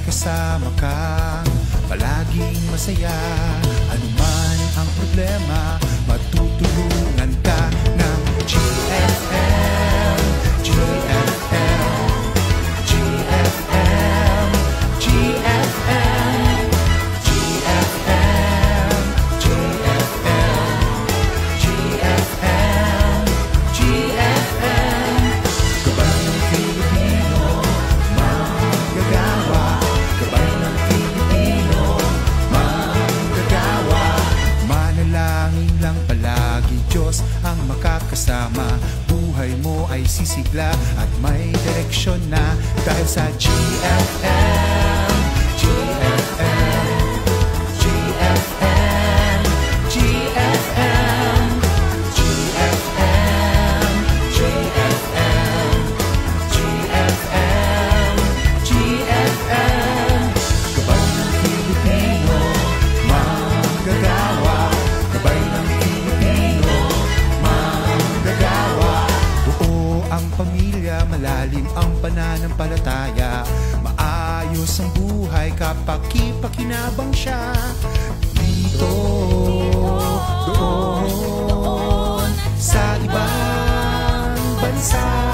Kasama ka, palaging masaya. Ano man ang problema, matutulungan ka ng GFM, GFM, GFM, GFM, GFM, GFM, GFM, GFM. Gabay ng Pilipino, manggagawa. Gabay ng Pilipino, manggagawa. Manalangin lang palagi, Diyos ang makakasama. Buhay mo ay sisigla at may direksyon na. Dahil sa GFM, GFM, GFM, GFM, GFM, GFM, GFM, GFM. Gabay ng Pilipino, manggagawa. Gabay ng Pilipino, manggagawa. Buo ang pamilya, malalim ang pananampalataya. Maayos ang buhay kapag kipakinabang siya. Dito, doon, sa ibang bansa.